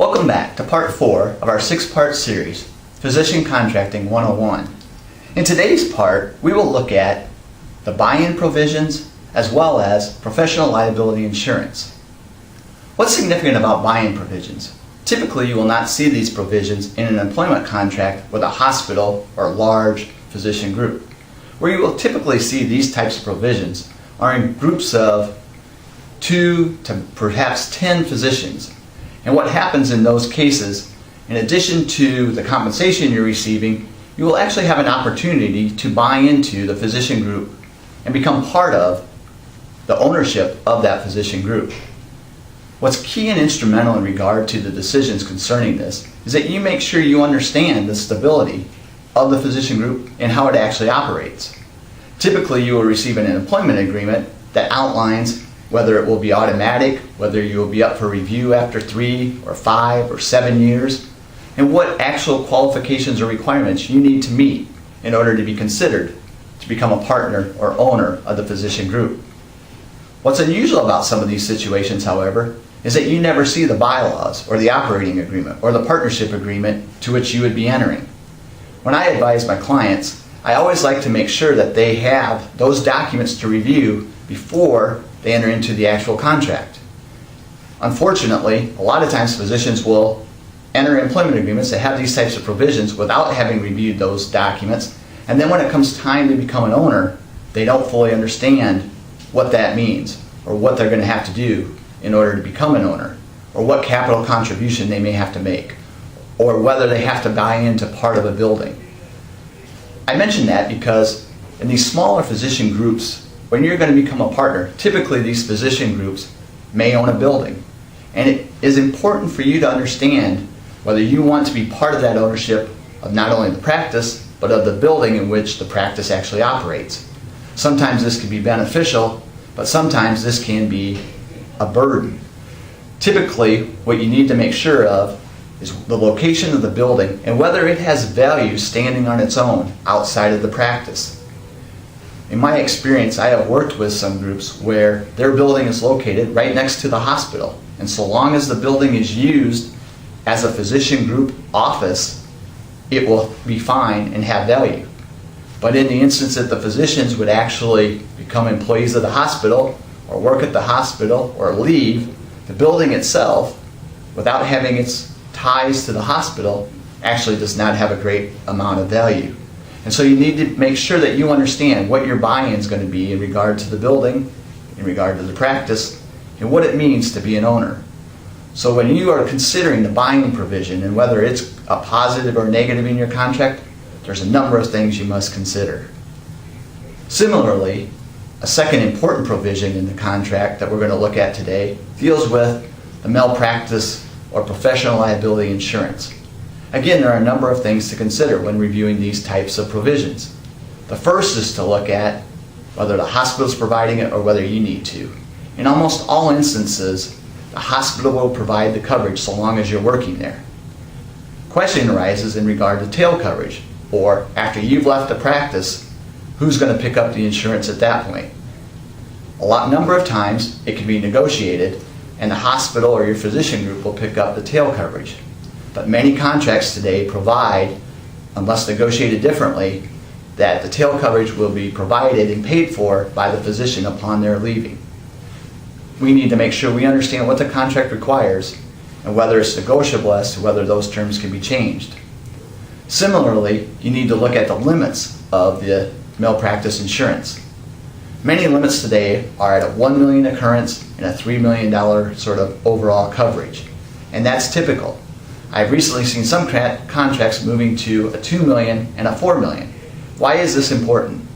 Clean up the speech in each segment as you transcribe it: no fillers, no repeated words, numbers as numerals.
Welcome back to part 4 of our 6-part series, Physician Contracting 101. In today's part, we will look at the buy-in provisions as well as professional liability insurance. What's significant about buy-in provisions? Typically, you will not see these provisions in an employment contract with a hospital or large physician group. Where you will typically see these types of provisions are in groups of 2 to perhaps 10 physicians. And what happens in those cases, in addition to the compensation you're receiving, you will actually have an opportunity to buy into the physician group and become part of the ownership of that physician group. What's key and instrumental in regard to the decisions concerning this is that you make sure you understand the stability of the physician group and how it actually operates. Typically, you will receive an employment agreement that outlines whether it will be automatic, whether you will be up for review after 3 or 5 or 7 years, and what actual qualifications or requirements you need to meet in order to be considered to become a partner or owner of the physician group. What's unusual about some of these situations, however, is that you never see the bylaws or the operating agreement or the partnership agreement to which you would be entering. When I advise my clients, I always like to make sure that they have those documents to review before they enter into the actual contract. Unfortunately, a lot of times physicians will enter employment agreements that have these types of provisions without having reviewed those documents, and then when it comes time to become an owner, they don't fully understand what that means or what they're going to have to do in order to become an owner, or what capital contribution they may have to make, or whether they have to buy into part of a building. I mention that because in these smaller physician groups, when you're going to become a partner, typically these physician groups may own a building. And it is important for you to understand whether you want to be part of that ownership of not only the practice, but of the building in which the practice actually operates. Sometimes this can be beneficial, but sometimes this can be a burden. Typically, what you need to make sure of is the location of the building and whether it has value standing on its own outside of the practice. In my experience, I have worked with some groups where their building is located right next to the hospital, and so long as the building is used as a physician group office, it will be fine and have value. But in the instance that the physicians would actually become employees of the hospital or work at the hospital or leave, the building itself, without having its ties to the hospital, actually does not have a great amount of value. And so you need to make sure that you understand what your buy-in is going to be in regard to the building, in regard to the practice, and what it means to be an owner. So when you are considering the buy-in provision and whether it's a positive or negative in your contract, there's a number of things you must consider. Similarly, a second important provision in the contract that we're going to look at today deals with the malpractice or professional liability insurance. Again, there are a number of things to consider when reviewing these types of provisions. The first is to look at whether the hospital is providing it or whether you need to. In almost all instances, the hospital will provide the coverage so long as you're working there. Question arises in regard to tail coverage, or after you've left the practice, who's going to pick up the insurance at that point? A number of times it can be negotiated and the hospital or your physician group will pick up the tail coverage. But many contracts today provide, unless negotiated differently, that the tail coverage will be provided and paid for by the physician upon their leaving. We need to make sure we understand what the contract requires and whether it's negotiable as to whether those terms can be changed. Similarly, you need to look at the limits of the malpractice insurance. Many limits today are at a $1 million occurrence and a $3 million sort of overall coverage, and that's typical. I've recently seen some contracts moving to a $2 million and a $4 million. Why is this important?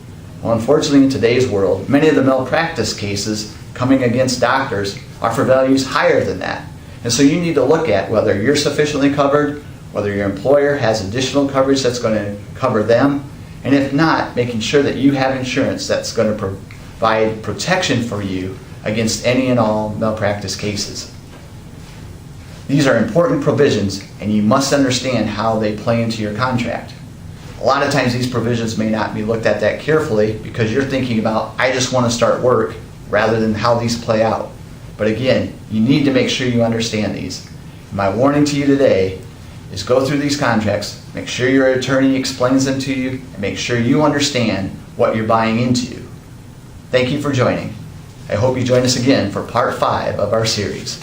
Well, unfortunately, in today's world, many of the malpractice cases coming against doctors are for values higher than that. And so you need to look at whether you're sufficiently covered, whether your employer has additional coverage that's going to cover them, and if not, making sure that you have insurance that's going to provide protection for you against any and all malpractice cases. These are important provisions, and you must understand how they play into your contract. A lot of times these provisions may not be looked at that carefully because you're thinking about, I just want to start work, rather than how these play out. But again, you need to make sure you understand these. My warning to you today is go through these contracts, make sure your attorney explains them to you, and make sure you understand what you're buying into. Thank you for joining. I hope you join us again for part 5 of our series.